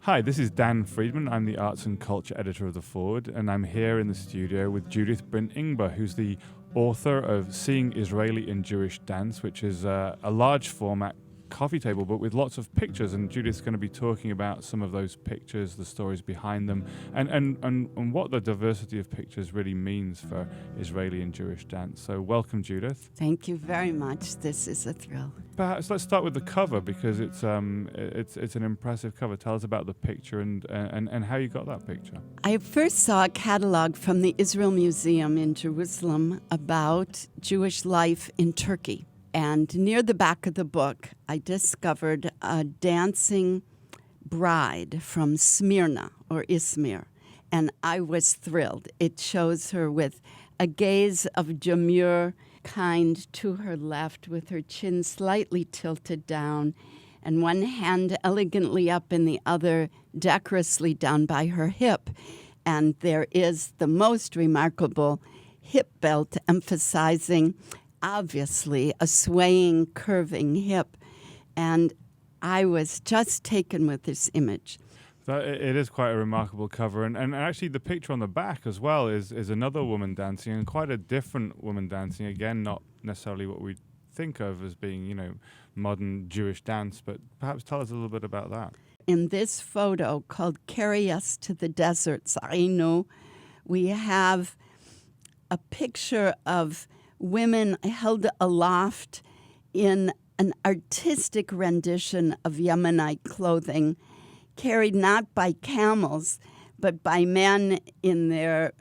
Hi, this is Dan Friedman. I'm the Arts and Culture Editor of The Forward, and I'm here in the studio with Judith Brin Ingber, who's the author of Seeing Israeli in Jewish Dance, which is a large format coffee table, but with lots of pictures. And Judith's going to be talking about some of those pictures, the stories behind them, and what the diversity of pictures really means for Israeli and Jewish dance. So welcome, Judith. Thank you very much. This is a thrill. Perhaps let's start with the cover, because it's an impressive cover. Tell us about the picture and how you got that picture. I first saw a catalog from the Israel Museum in Jerusalem about Jewish life in Turkey. And near the back of the book, I discovered a dancing bride from Smyrna or Izmir, and I was thrilled. It shows her with a gaze of demure kind to her left, with her chin slightly tilted down, and one hand elegantly up and the other decorously down by her hip. And there is the most remarkable hip belt emphasizing obviously a swaying, curving hip, and I was just taken with this image. It is quite a remarkable cover, and actually the picture on the back as well is another woman dancing, and quite a different woman dancing. Again, not necessarily what we think of as being, modern Jewish dance, but perhaps tell us a little bit about that. In this photo called "Carry Us to the Desert," Zainu, we have a picture of women held aloft in an artistic rendition of Yemenite clothing, carried not by camels, but by men in their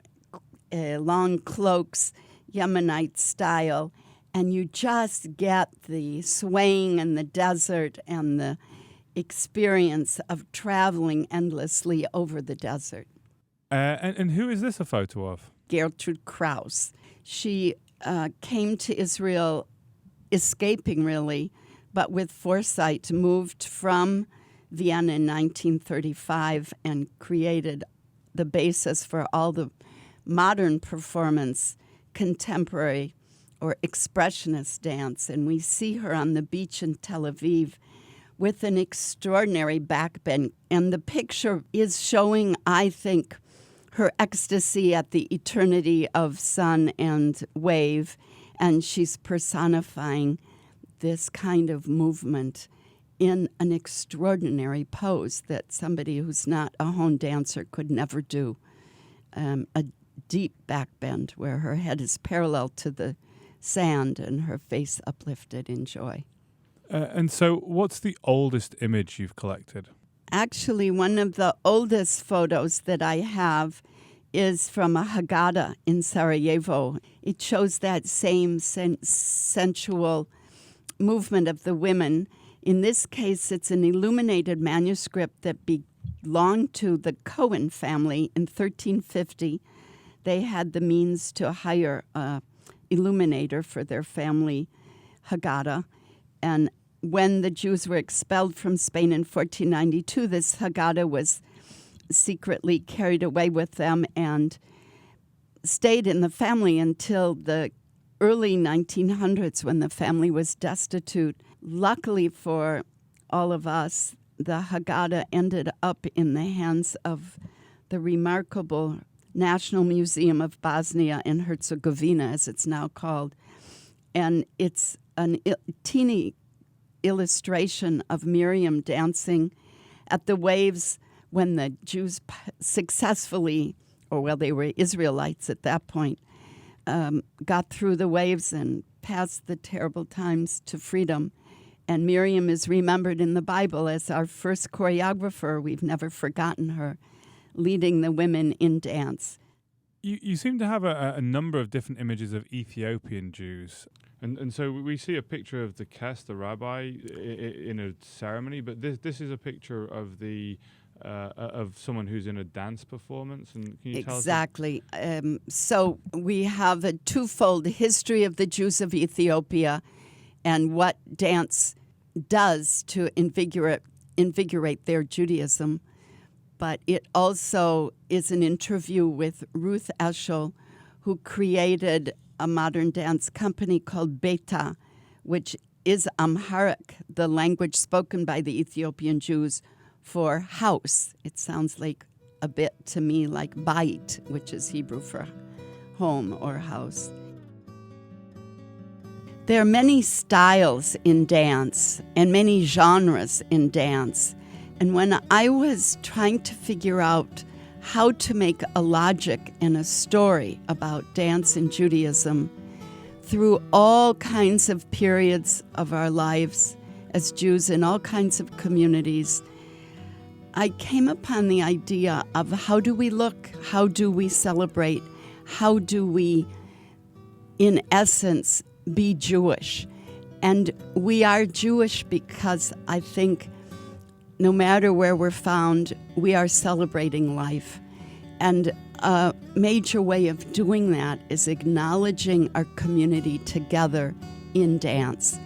long cloaks, Yemenite style. And you just get the swaying in the desert and the experience of traveling endlessly over the desert. And who is this a photo of? Gertrude Kraus. She came to Israel escaping, really, but with foresight, moved from Vienna in 1935 and created the basis for all the modern performance, contemporary or expressionist dance. And we see her on the beach in Tel Aviv with an extraordinary backbend. And the picture is showing, I think, her ecstasy at the eternity of sun and wave, and she's personifying this kind of movement in an extraordinary pose that somebody who's not a hone dancer could never do. A deep backbend where her head is parallel to the sand and her face uplifted in joy. And so what's the oldest image you've collected? Actually, one of the oldest photos that I have is from a Hagadah in Sarajevo. It shows that same sensual movement of the women. In this case, it's an illuminated manuscript that belonged to the Cohen family in 1350. They had the means to hire an illuminator for their family Hagadah. And when the Jews were expelled from Spain in 1492, this Hagadah was secretly carried away with them and stayed in the family until the early 1900s, when the family was destitute. Luckily for all of us, the Hagadah ended up in the hands of the remarkable National Museum of Bosnia and Herzegovina, as it's now called. And it's a teeny illustration of Miriam dancing at the waves when the Jews successfully, they were Israelites at that point, got through the waves and passed the terrible times to freedom. And Miriam is remembered in the Bible as our first choreographer. We've never forgotten her, leading the women in dance. You seem to have a number of different images of Ethiopian Jews. And so we see a picture of the Kes, the rabbi, in a ceremony, but this is a picture of of someone who's in a dance performance. And can you tell us? Exactly. So we have a twofold history of the Jews of Ethiopia and what dance does to invigorate their Judaism. But it also is an interview with Ruth Eshel, who created a modern dance company called Beta, which is Amharic, the language spoken by the Ethiopian Jews, for house. It sounds like a bit to me like bait, which is Hebrew for home or house. There are many styles in dance and many genres in dance. And when I was trying to figure out how to make a logic and a story about dance in Judaism through all kinds of periods of our lives as Jews in all kinds of communities, I came upon the idea of how do we look, how do we celebrate, how do we, in essence, be Jewish. And we are Jewish because I think no matter where we're found, we are celebrating life. And a major way of doing that is acknowledging our community together in dance.